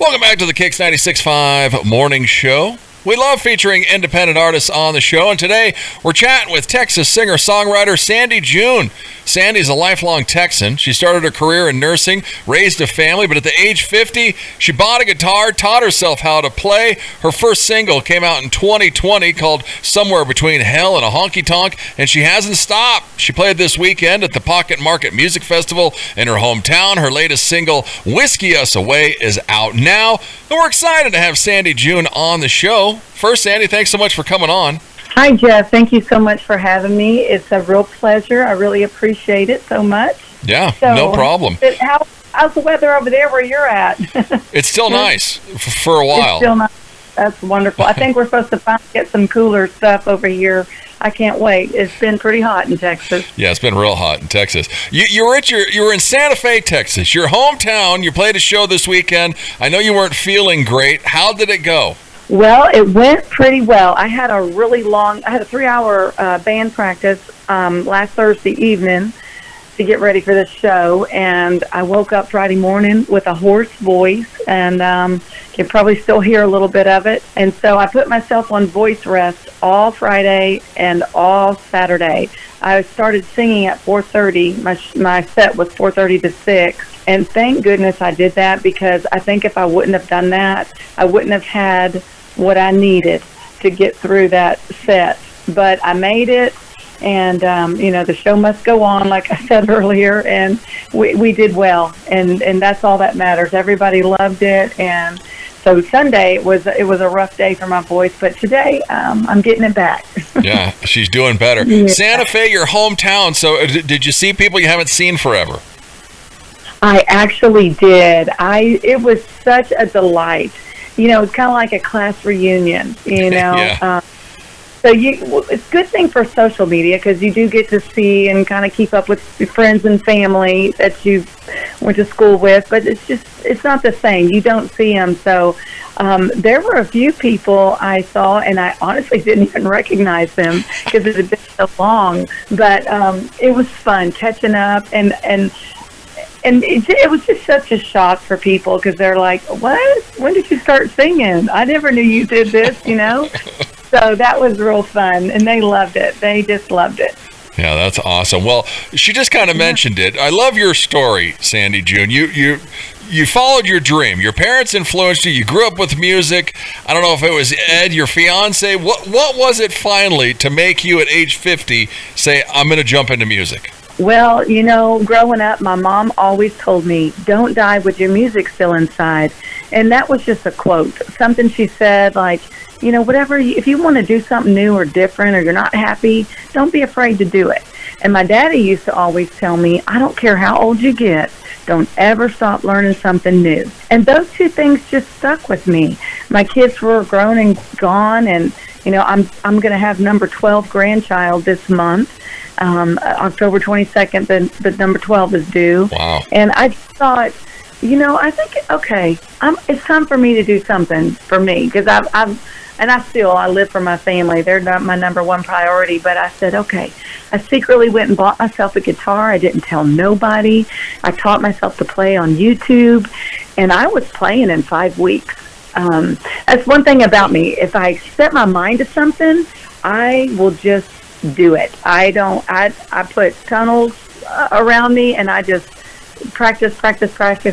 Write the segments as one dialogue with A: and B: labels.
A: Welcome back to the KIX 96.5 Morning Show. We love featuring independent artists on the show, and today we're chatting with Texas singer-songwriter Sandee June. Sandee's a lifelong Texan. She started her career in nursing, raised a family, but at the age 50, she bought a guitar, taught herself how to play. Her first single came out in 2020 called Somewhere Between Hell and a Honky Tonk, and she hasn't stopped. She played this weekend at the Pocket Market Music Festival in her hometown. Her latest single, Whiskey Us Away, is out now, and we're excited to have Sandee June on the show. First, Sandee, thanks so much for coming on.
B: Hi, Jeff. Thank you so much for having me. It's a real pleasure. I really appreciate it so much.
A: Yeah, no problem.
B: How's the weather over there where you're at?
A: It's still nice for a while.
B: It's still nice. That's wonderful. I think we're supposed to finally get some cooler stuff over here. I can't wait. It's been pretty hot in Texas.
A: Yeah, it's been real hot in Texas. You were in Santa Fe, Texas, your hometown. You played a show this weekend. I know you weren't feeling great. How did it go?
B: Well, it went pretty well. I had a 3-hour band practice last Thursday evening to get ready for this show, and I woke up Friday morning with a hoarse voice, and you can probably still hear a little bit of it. And so I put myself on voice rest all Friday and all Saturday. I started singing at 4:30. My set was 4:30 to 6. And thank goodness I did that, because I think if I wouldn't have done that, I wouldn't have had what I needed to get through that set. But I made it, and the show must go on, like I said earlier, and we did well, and that's all that matters. Everybody loved it, and so Sunday it was a rough day for my voice, but today I'm getting it back.
A: Yeah, she's doing better. Yeah. Santa Fe, your hometown. So did you see people you haven't seen forever?
B: I actually did. It was such a delight. It's kind of like a class reunion,
A: Yeah.
B: So it's a good thing for social media, because you do get to see and kind of keep up with your friends and family that you went to school with, but it's not the same. You don't see them. So there were a few people I saw, and I honestly didn't even recognize them because it had been so long. But it was fun catching up, and it was just such a shock for people, because they're like, what? When did you start singing? I never knew you did this, So that was real fun, and they loved it. They just loved it.
A: Yeah, that's awesome. Well, she just kind of mentioned it. I love your story, Sandee June. You followed your dream. Your parents influenced you. You grew up with music. I don't know if it was Ed, your fiance. What was it finally to make you at age 50 say, I'm going to jump into music?
B: Well, growing up, my mom always told me, don't die with your music still inside. And that was just a quote, something she said, like, if you want to do something new or different, or you're not happy, don't be afraid to do it. And my daddy used to always tell me, I don't care how old you get, don't ever stop learning something new. And those two things just stuck with me. My kids were grown and gone, and, I'm going to have number 12 grandchild this month. October 22nd, the number 12 is due.
A: Wow.
B: And I thought, I think, okay, it's time for me to do something for me, because I live for my family. They're not my number one priority, but I said, okay. I secretly went and bought myself a guitar. I didn't tell nobody. I taught myself to play on YouTube, and I was playing in 5 weeks. That's one thing about me. If I set my mind to something, I will just do it. I put tunnels around me, and I just practice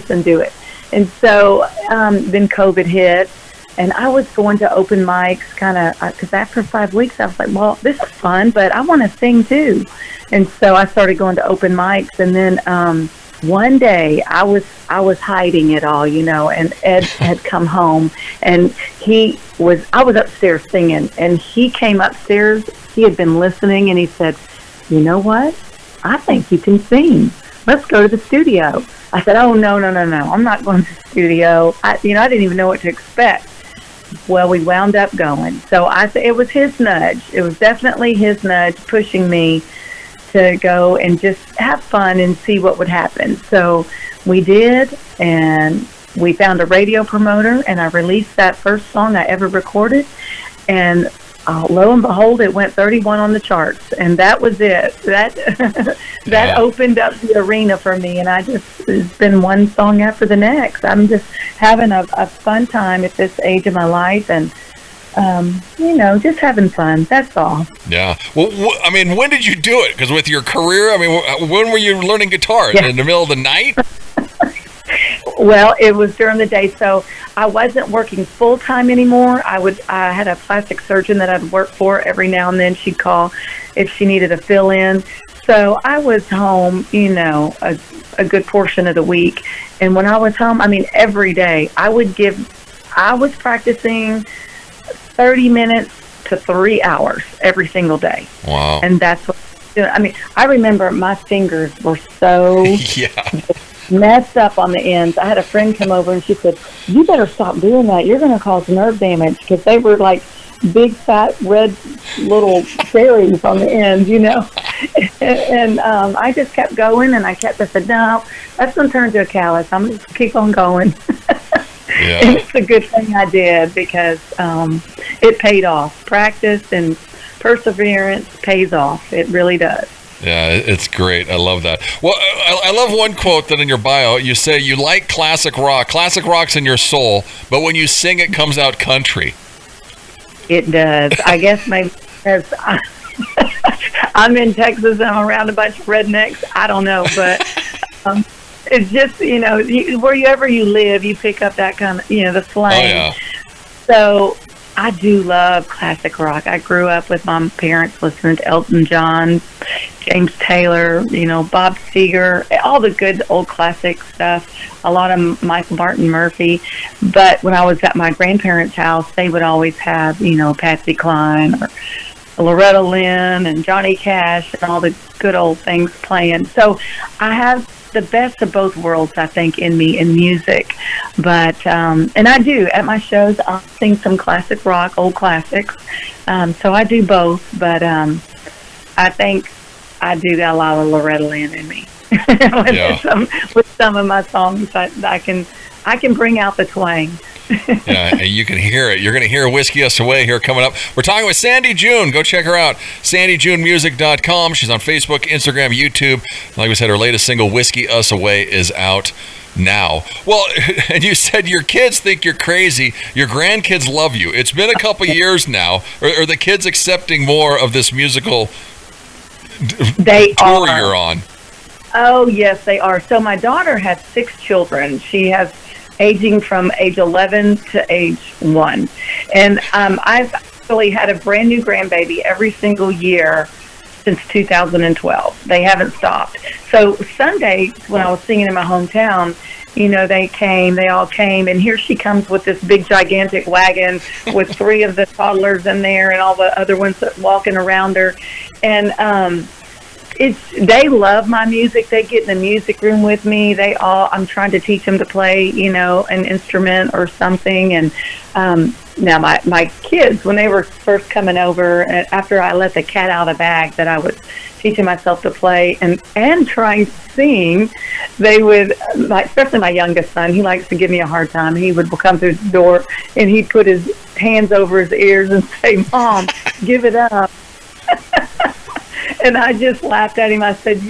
B: and do it. And so then COVID hit, and I was going to open mics because after 5 weeks I was like, well, this is fun, but I want to sing too. And so I started going to open mics, and then one day I was hiding it all, and Ed had come home, and I was upstairs singing, and he came upstairs. He had been listening, and he said, you know what? I think you can sing. Let's go to the studio. I said, oh, no. I'm not going to the studio. I didn't even know what to expect. Well, we wound up going. So it was his nudge. It was definitely his nudge pushing me to go and just have fun and see what would happen. So we did, and we found a radio promoter, and I released that first song I ever recorded. And lo and behold, it went 31 on the charts, and that was it. That that opened up the arena for me, and it's been one song after the next. I'm just having a fun time at this age of my life, and just having fun. That's all.
A: Yeah. Well, I mean, when did you do it? Because with your career, I mean, when were you learning guitar?
B: Yeah.
A: In the middle of the night?
B: Well, it was during the day, so I wasn't working full time anymore. I had a plastic surgeon that I'd work for. Every now and then she'd call if she needed a fill in. So I was home, a good portion of the week. And when I was home, I mean, every day I was practicing 30 minutes to 3 hours every single day.
A: Wow.
B: And that's what I was doing. I mean, I remember my fingers were so messed up on the ends. I had a friend come over and she said, "You better stop doing that. You're going to cause nerve damage," because they were like big, fat, red little cherries on the ends, And I just kept going, and I said, "No, that's going to turn to a callus. I'm going to keep on going."
A: Yeah.
B: And it's a good thing I did, because it paid off. Practice and perseverance pays off. It really does.
A: Yeah, it's great. I love that. Well, I love one quote that in your bio, you say you like classic rock. Classic rock's in your soul, but when you sing, it comes out country.
B: It does. I guess maybe because I'm in Texas and I'm around a bunch of rednecks. I don't know, but it's just, wherever you live, you pick up that kind of, the slang.
A: Oh, yeah.
B: So I do love classic rock. I grew up with my parents listening to Elton John, James Taylor, Bob Seger, all the good old classic stuff, a lot of Michael Martin Murphy. But when I was at my grandparents' house, they would always have, Patsy Cline or Loretta Lynn and Johnny Cash and all the good old things playing. So I have the best of both worlds, I think, in me in music. But and I do at my shows, I'll sing some classic rock, old classics. So I do both, but I think I do got a lot of Loretta Lynn in me. With some of my songs, I can bring out the twang.
A: Yeah, and you can hear it. You're going to hear Whiskey Us Away here coming up. We're talking with Sandee June. Go check her out. SandeeJuneMusic.com. She's on Facebook, Instagram, YouTube. Like we said, her latest single, Whiskey Us Away, is out now. Well, and you said your kids think you're crazy. Your grandkids love you. It's been a couple years now. Are the kids accepting more of this musical tour you're on?
B: Oh, yes, they are. So my daughter has 6 children. She has aging from age 11 to age 1. And I've actually had a brand new grandbaby every single year since 2012. They haven't stopped. So Sunday, when I was singing in my hometown, they all came, and here she comes with this big, gigantic wagon with 3 of the toddlers in there and all the other ones walking around her. And they love my music. They get in the music room with me. I'm trying to teach them to play, an instrument or something. And now my kids, when they were first coming over, after I let the cat out of the bag that I was teaching myself to play and trying to sing, they would, especially my youngest son, he likes to give me a hard time. He would come through the door and he'd put his hands over his ears and say, "Mom, give it up." And I just laughed at him. I said,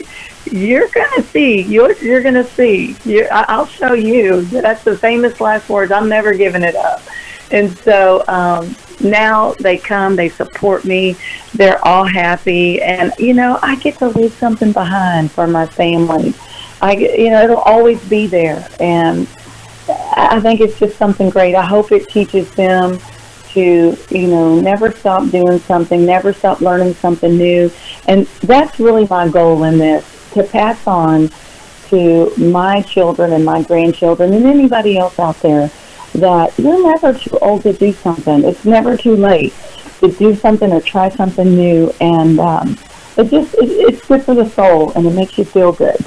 B: "You're going to see. You're going to see. I'll show you." That's the famous last words. I'm never giving it up. And so now they come. They support me. They're all happy. And, I get to leave something behind for my family. It'll always be there. And I think it's just something great. I hope it teaches them to, never stop doing something, never stop learning something new. And that's really my goal in this, to pass on to my children and my grandchildren and anybody else out there that you're never too old to do something. It's never too late to do something or try something new. And it's good for the soul, and it makes you feel good.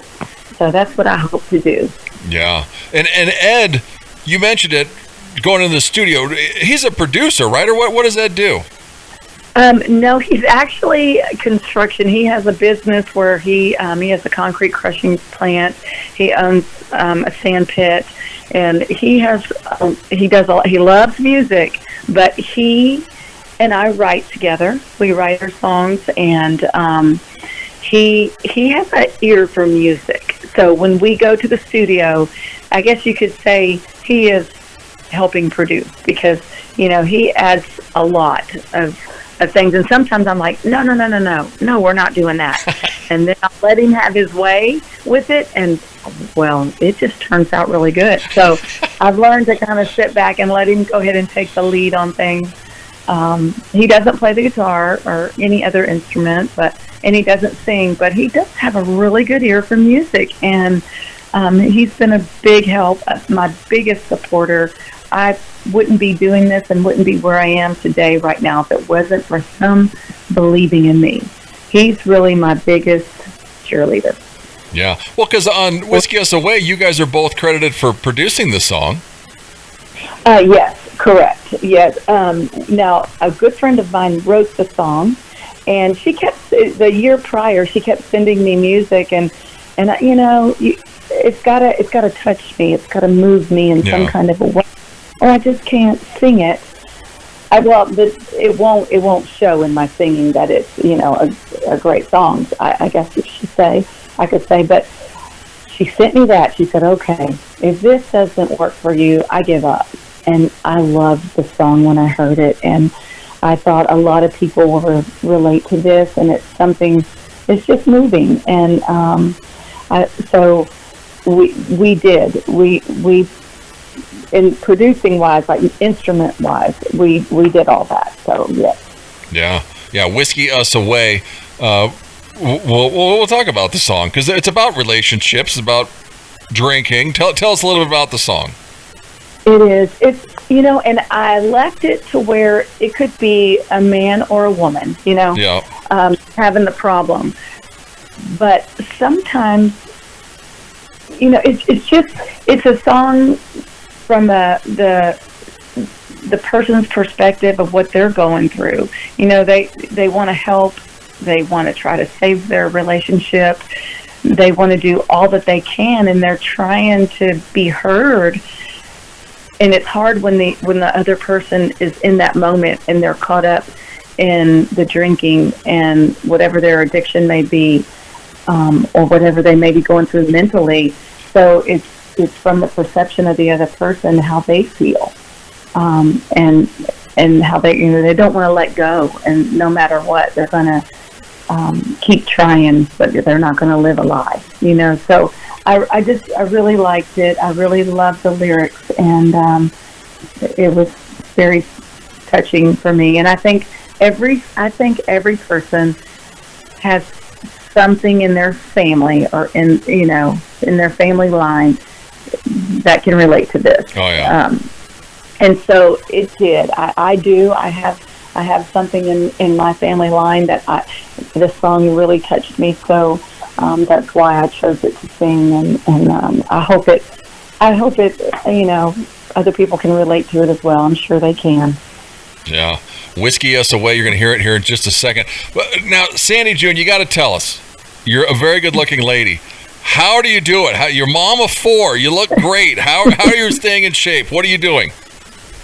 B: So that's what I hope to do.
A: Yeah. And Ed, you mentioned it, going into the studio. He's a producer, right? Or what does Ed do?
B: No, he's actually construction. He has a business where he has a concrete crushing plant. He owns a sand pit, and he loves music, but he and I write together. We write our songs, and he has an ear for music. So when we go to the studio, I guess you could say he is helping produce, because he adds a lot of things. And sometimes I'm like, no, we're not doing that. And then I'll let him have his way with it, and well, it just turns out really good. So I've learned to kind of sit back and let him go ahead and take the lead on things. He doesn't play the guitar or any other instrument, and he doesn't sing, but he does have a really good ear for music, and he's been a big help, my biggest supporter. I wouldn't be doing this and wouldn't be where I am today right now if it wasn't for him believing in me. He's really my biggest cheerleader.
A: Yeah. Well, because on Whiskey Us Away, you guys are both credited for producing the song.
B: Yes, correct. Yes. Now, a good friend of mine wrote the song, and she kept, the year prior, she kept sending me music, and it's gotta touch me. It's gotta move me in some kind of a way. Or I just can't sing it. It won't show in my singing that it's a great song. I guess I could say, but she sent me that. She said, "Okay, if this doesn't work for you, I give up." And I loved the song when I heard it, and I thought a lot of people will relate to this, and it's something. It's just moving, and so we did. We in producing wise, like instrument wise, we did all that. So yes.
A: Yeah. Whiskey Us Away. We'll talk about the song, because it's about relationships, about drinking. Tell us a little bit about the song.
B: It is. It's and I left it to where it could be a man or a woman. Having the problem, but sometimes it's a song from the person's perspective of what they're going through. They want to help. They want to try to save their relationship. They want to do all that they can, and they're trying to be heard. And it's hard when the other person is in that moment and they're caught up in the drinking and whatever their addiction may be, or whatever they may be going through mentally. So it's from the perception of the other person, how they feel, and how they don't want to let go, and no matter what, they're going to keep trying, but they're not going to live a lie. So I really liked it. I really loved the lyrics, and it was very touching for me. And I think every person has something in their family or in their family line that can relate to this.
A: Oh yeah.
B: And so it did. I do. I have something in my family line that this song really touched me. So that's why I chose it to sing, and I hope it other people can relate to it as well. I'm sure they can.
A: Yeah. Whiskey Us Away. You're going to hear it here in just a second. But now, Sandee June, you got to tell us. You're a very good-looking lady. How do you do it? You're mom of 4. You look great. How are you staying in shape? What are you doing?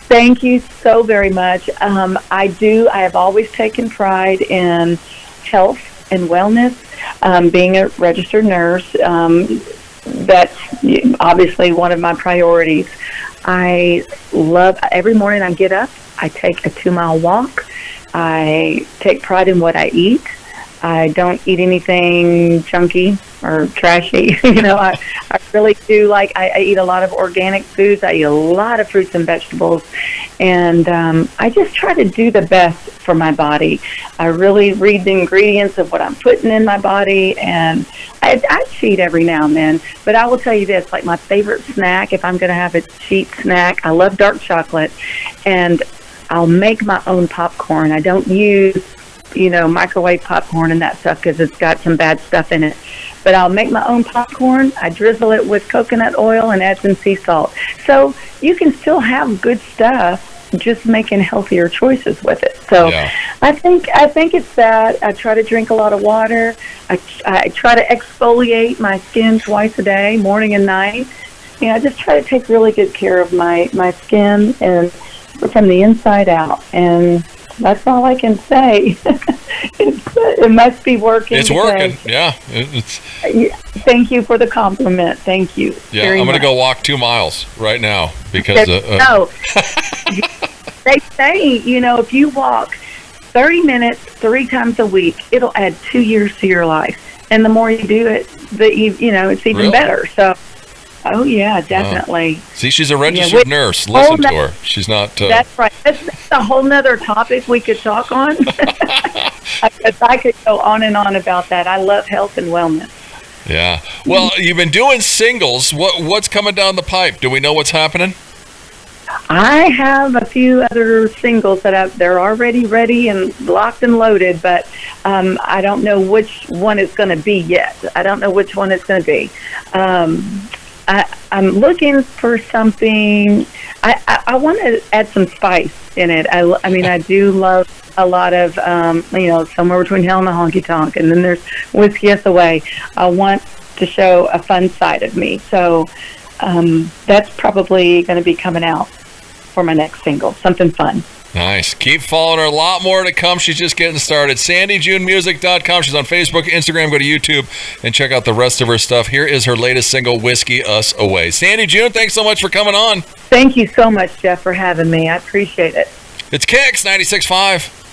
B: Thank you so very much. I have always taken pride in health and wellness. Being a registered nurse, that's obviously one of my priorities. I love, every morning I get up, I take a 2-mile walk. I take pride in what I eat. I don't eat anything junky or trashy. I really do I eat a lot of organic foods. I eat a lot of fruits and vegetables. And I just try to do the best for my body. I really read the ingredients of what I'm putting in my body. And I cheat every now and then. But I will tell you this, my favorite snack, if I'm going to have a cheap snack, I love dark chocolate. And I'll make my own popcorn. I don't use microwave popcorn and that stuff because it's got some bad stuff in it. But I'll make my own popcorn. I drizzle it with coconut oil and add some sea salt. So you can still have good stuff, just making healthier choices with it. So yeah. I think it's that. I try to drink a lot of water. I try to exfoliate my skin twice a day, morning and night. I just try to take really good care of my skin and from the inside out. And That's all I can say. It must be working.
A: It's working. Yeah.
B: Thank you for the compliment. Thank you.
A: Yeah, I'm going to go walk 2 miles right now because.
B: No, they say if you walk 30 minutes 3 times a week, it'll add 2 years to your life, and the more you do it, it's even better. So. Oh, yeah, definitely.
A: See, she's a registered nurse. Listen to her. She's not...
B: That's right. That's a whole nother topic we could talk on. I could go on and on about that. I love health and wellness.
A: Yeah. Well, you've been doing singles. What's coming down the pipe? Do we know what's happening?
B: I have a few other singles that they're already ready and locked and loaded, but I don't know which one it's going to be yet. I don't know which one it's going to be. I'm looking for something. I want to add some spice in it. I mean, I do love a lot of, somewhere between Hell and a Honky Tonk, and then there's Whiskey Us Away. I want to show a fun side of me. So that's probably going to be coming out for my next single, something fun.
A: Nice. Keep following her. A lot more to come. She's just getting started. SandeeJuneMusic.com. She's on Facebook, Instagram. Go to YouTube and check out the rest of her stuff. Here is her latest single, Whiskey Us Away. Sandee June, thanks so much for coming on.
B: Thank you so much, Jeff, for having me. I appreciate it.
A: It's KIX 96.5.